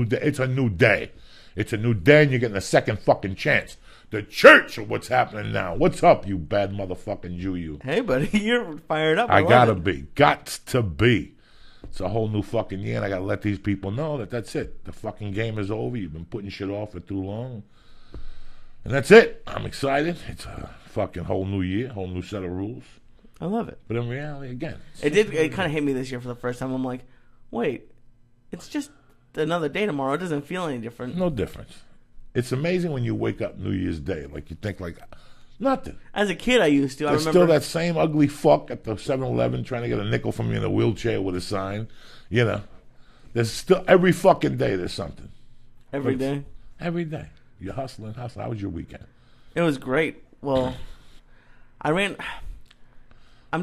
new day. It's a new day. It's a new day, and you're getting a second fucking chance. The church of what's happening now. What's up, you bad motherfucking Jew, you? Hey, buddy, you're fired up. I gotta be. Gots to be. It's a whole new fucking year, and I gotta let these people know that that's it. The fucking game is over. You've been putting shit off for too long. And that's it. I'm excited. It's a fucking whole new year, whole new set of rules. I love it. But in reality, again. It kind of hit me this year for the first time. I'm like, wait, it's just another day tomorrow. It doesn't feel any different. No difference. It's amazing when you wake up New Year's Day. Like, you think, like, nothing. As a kid, I used to. There's still that same ugly fuck at the 7-Eleven trying to get a nickel from me in a wheelchair with a sign. You know. There's still, every fucking day there's something. Every day? Every day. You're hustling. How was your weekend? It was great. Well, I'm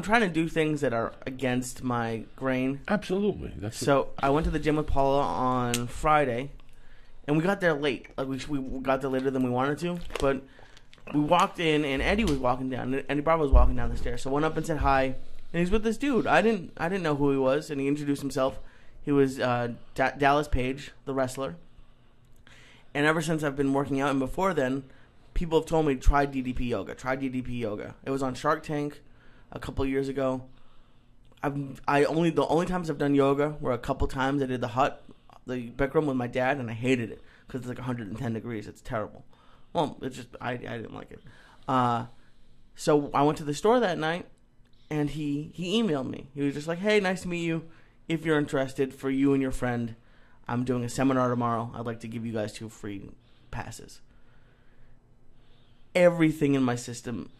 trying to do things that are against my grain. Absolutely. I went to the gym with Paula on Friday, and we got there late. Like we got there later than we wanted to, but we walked in, and Eddie was walking down. Eddie Bravo was walking down the stairs. So I went up and said hi, and he's with this dude. I didn't know who he was, and he introduced himself. He was Dallas Page, the wrestler. And ever since I've been working out, and before then, people have told me try DDP yoga. Try DDP yoga. It was on Shark Tank a couple of years ago. The only times I've done yoga were a couple times I did the Bikram with my dad, and I hated it because it's like 110 degrees. It's terrible. Well, it's just I didn't like it. So I went to the store that night, and he emailed me. He was just like, "Hey, nice to meet you. If you're interested, for you and your friend, I'm doing a seminar tomorrow. I'd like to give you guys 2 free passes." Everything in my system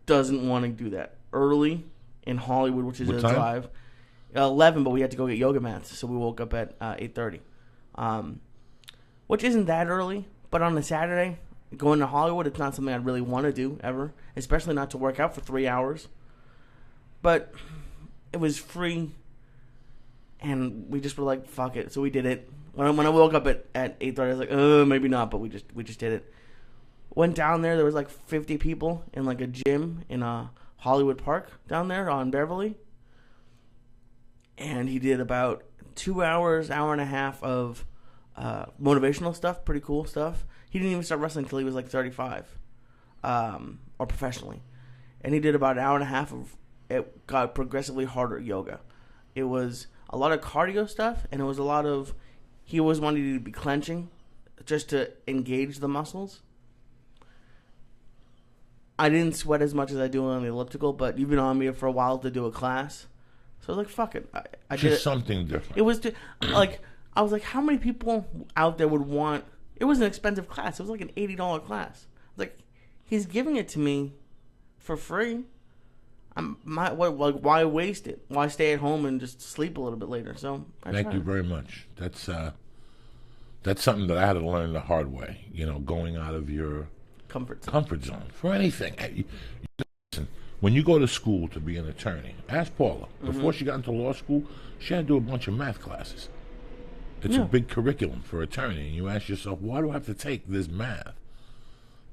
doesn't want to do that. Early in Hollywood, which is a drive, 11, but we had to go get yoga mats, so we woke up at 8:30, which isn't that early. But on a Saturday, going to Hollywood, it's not something I'd really want to do ever, especially not to work out for 3 hours. But it was free, and we just were like, "Fuck it!" So we did it. When I woke up at 8:30, I was like, maybe not," but we just did it. Went down there. There was like 50 people in like a gym in a Hollywood Park down there on Beverly. And he did about 2 hours, hour and a half of motivational stuff, pretty cool stuff. He didn't even start wrestling until he was like 35, or professionally. And he did about an hour and a half of, it got progressively harder yoga. It was a lot of cardio stuff, and it was a lot of, he always wanted you to be clenching just to engage the muscles. I didn't sweat as much as I do on the elliptical, but you've been on me for a while to do a class. So I was like, fuck it. I did just something different. It was like, I was like, how many people out there would want, it was an expensive class. It was like an $80 class. Like, he's giving it to me for free. Why waste it? Why stay at home and just sleep a little bit later? So thank you very much. That's something that I had to learn the hard way. You know, going out of your comfort zone for anything. Listen, when you go to school to be an attorney, ask Paula. Before she got into law school, she had to do a bunch of math classes. It's a big curriculum for attorney, and you ask yourself, why do I have to take this math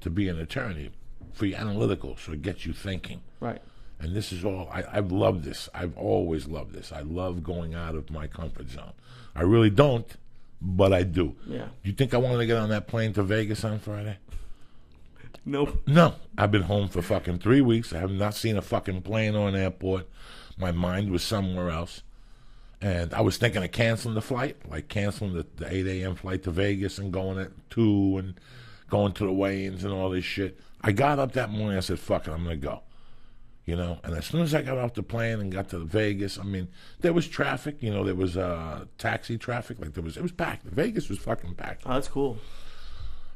to be an attorney? For your analytical, so it gets you thinking. Right. And this is all, I've loved this. I've always loved this. I love going out of my comfort zone. I really don't, but I do. Yeah. Do you think I wanted to get on that plane to Vegas on Friday? Nope. No. I've been home for fucking 3 weeks. I have not seen a fucking plane or an airport. My mind was somewhere else. And I was thinking of canceling the flight, like canceling the 8 a.m. flight to Vegas and going at 2 and going to the weigh-ins and all this shit. I got up that morning, I said, fuck it, I'm going to go. You know, and as soon as I got off the plane and got to Vegas, I mean, there was traffic, you know, there was taxi traffic, like it was packed. Vegas was fucking packed. Oh, that's cool.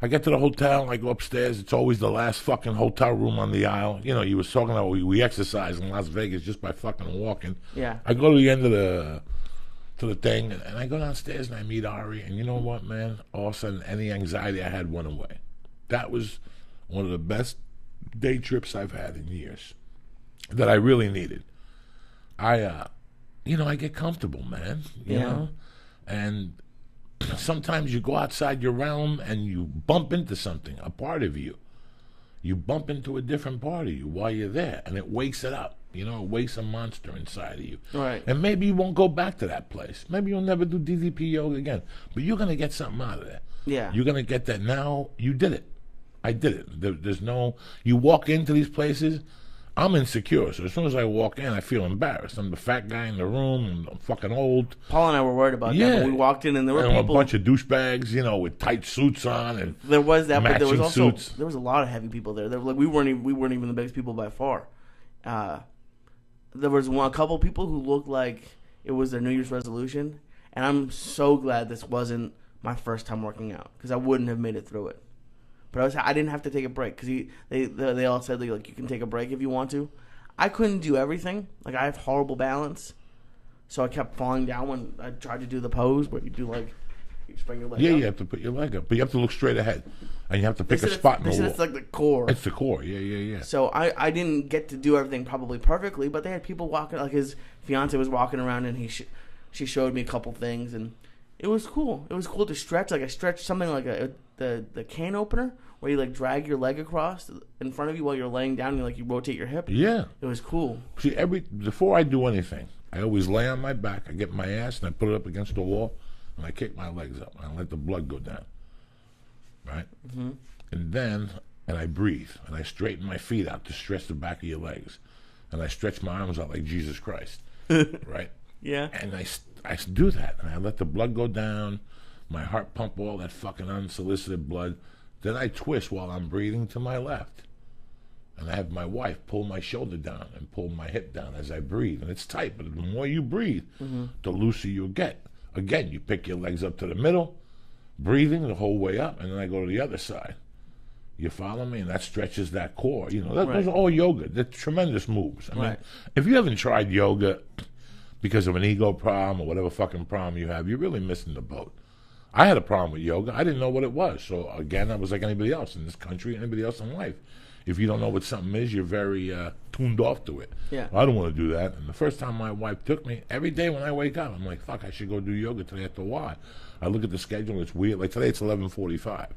I get to the hotel, I go upstairs, it's always the last fucking hotel room on the aisle. You know, you was talking about we exercise in Las Vegas just by fucking walking. Yeah. I go to the end of the thing, and I go downstairs and I meet Ari, and you know what, man? All of a sudden, any anxiety I had went away. That was one of the best day trips I've had in years that I really needed. I get comfortable, man, you know? And sometimes you go outside your realm and you bump into something, a part of you. You bump into a different part of you while you're there, and it wakes it up. You know, it wakes a monster inside of you. Right. And maybe you won't go back to that place. Maybe you'll never do DDP yoga again. But you're going to get something out of that. Yeah. You're going to get that now. You did it. I did it. There's no... You walk into these places, I'm insecure. So as soon as I walk in, I feel embarrassed. I'm the fat guy in the room. And I'm fucking old. Paul and I were worried about that. When we walked in and there were people... a bunch of douchebags, you know, with tight suits on and there was that, but there was also... suits. There was a lot of heavy people there. Like we weren't even the biggest people by far. There was a couple people who looked like it was their New Year's resolution, and I'm so glad this wasn't my first time working out because I wouldn't have made it through it. But I didn't have to take a break because they all said like you can take a break if you want to. I couldn't do everything. Like I have horrible balance, so I kept falling down when I tried to do the pose where you do like you spring your leg up. You have to put your leg up, but you have to look straight ahead, and you have to pick a spot in the wall. It's like the core. It's the core, yeah. So I didn't get to do everything probably perfectly, but they had people walking, like his fiance was walking around, and she showed me a couple things, and it was cool. It was cool to stretch. Like I stretched something like the can opener, where you like drag your leg across in front of you while you're laying down, and you rotate your hip. Yeah, it was cool. See, before I do anything, I always lay on my back. I get my ass and I put it up against the wall. And I kick my legs up and I let the blood go down, right? Mm-hmm. And then, I breathe and I straighten my feet out to stretch the back of your legs, and I stretch my arms out like Jesus Christ, right? Yeah. And I do that, and I let the blood go down, my heart pump all that fucking unsolicited blood. Then I twist while I'm breathing to my left, and I have my wife pull my shoulder down and pull my hip down as I breathe, and it's tight. But the more you breathe, the looser you get. Again, you pick your legs up to the middle, breathing the whole way up, and then I go to the other side. You follow me? And that stretches that core. You know, those are all yoga. They're tremendous moves. I mean, if you haven't tried yoga because of an ego problem or whatever fucking problem you have, you're really missing the boat. I had a problem with yoga. I didn't know what it was. So, again, I was like anybody else in this country, anybody else in life. If you don't know what something is, you're very tuned off to it. Yeah. I don't want to do that. And the first time my wife took me, every day when I wake up, I'm like, fuck, I should go do yoga today at the Y. I look at the schedule, it's weird. Like today, it's 11:45.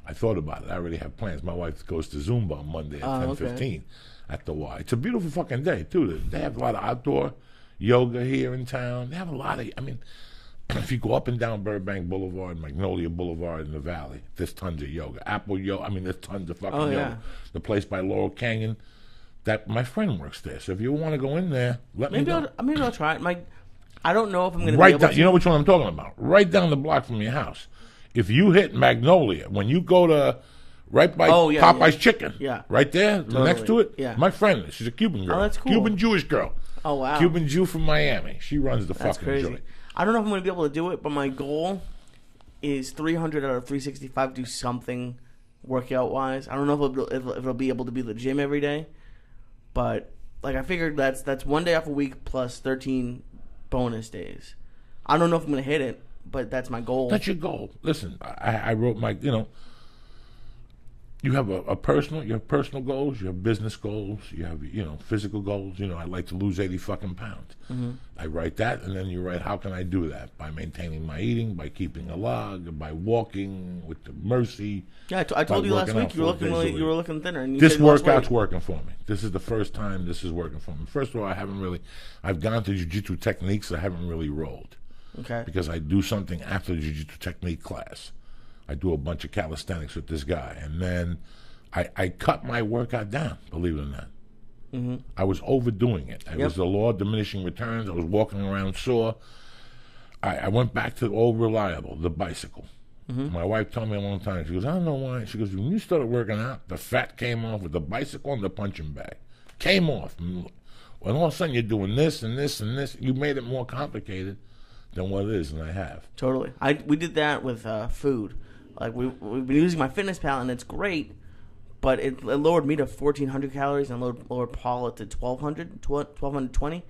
I thought about it. I already have plans. My wife goes to Zumba on Monday at 10:15 at the Y. It's a beautiful fucking day, too. They have a lot of outdoor yoga here in town. They have a lot of, I mean, if you go up and down Burbank Boulevard, Magnolia Boulevard in the Valley, there's tons of yoga. Apple yoga, I mean, there's tons of fucking yoga. The place by Laurel Canyon, that my friend works there. So if you want to go in there, let me know. Maybe I'll try it. I don't know if I'm going to be able to. You know which one I'm talking about? Right down the block from your house. If you hit Magnolia, when you go to right by Popeye's Chicken, right there, next to it, my friend, she's a Cuban girl. Oh, that's cool. Cuban Jewish girl. Oh, wow. Cuban Jew from Miami. She runs the That's fucking crazy. joint. I don't know if I'm going to be able to do it, but my goal is 300 out of 365, do something workout-wise. I don't know if it'll be able to be the gym every day, but like I figured that's 1 day off a week plus 13 bonus days. I don't know if I'm going to hit it, but that's my goal. That's your goal. Listen, I wrote my, you have you have personal goals, you have business goals, you have, physical goals. I'd like to lose 80 fucking pounds. Mm-hmm. I write that, and then you write, how can I do that? By maintaining my eating, by keeping a log, by walking with the mercy. Yeah, I told you last week you were looking thinner. And this workout's working for me. This is the first time this is working for me. First of all, I've gone to jiu-jitsu techniques. I haven't really rolled. Okay. Because I do something after the jiu-jitsu technique class. I do a bunch of calisthenics with this guy, and then I cut my workout down, believe it or not. Mm-hmm. I was overdoing it. It was the law of diminishing returns. I was walking around sore. I went back to the old reliable, the bicycle. Mm-hmm. My wife told me a long time, she goes, I don't know why. She goes, when you started working out, the fat came off with the bicycle and the punching bag. Came off. When all of a sudden you're doing this and this and this, you made it more complicated than what it is, and I have. Totally. We did that with food. Like we've been using my Fitness Pal, and it's great, but it lowered me to 1,400 calories and lowered Paula to 1,220.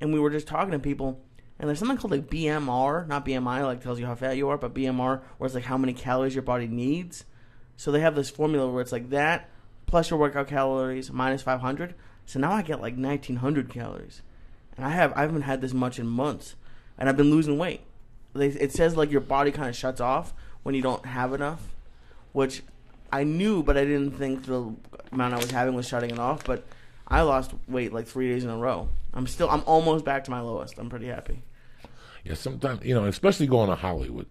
And we were just talking to people, and there's something called like BMR, not BMI, like tells you how fat you are, but BMR, where it's like how many calories your body needs. So they have this formula where it's like that plus your workout calories minus 500. So now I get like 1,900 calories, and I haven't had this much in months, and I've been losing weight. It says like your body kind of shuts off when you don't have enough, which I knew, but I didn't think the amount I was having was shutting it off. But I lost weight like 3 days in a row. I'm almost back to my lowest. I'm pretty happy. Yeah, sometimes, especially going to Hollywood.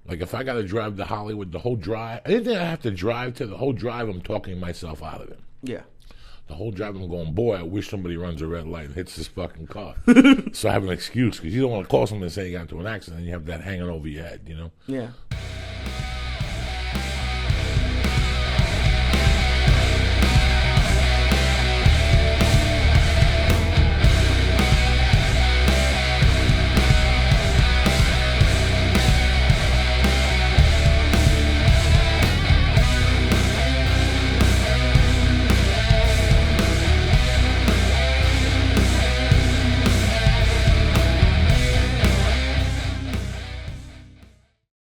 Like, if I got to drive to Hollywood, the whole drive, anything I have to drive to, the whole drive, I'm talking myself out of it. Yeah. The whole drive, I'm going, boy, I wish somebody runs a red light and hits this fucking car. So I have an excuse, because you don't want to call someone and say you got into an accident and you have that hanging over your head, Yeah.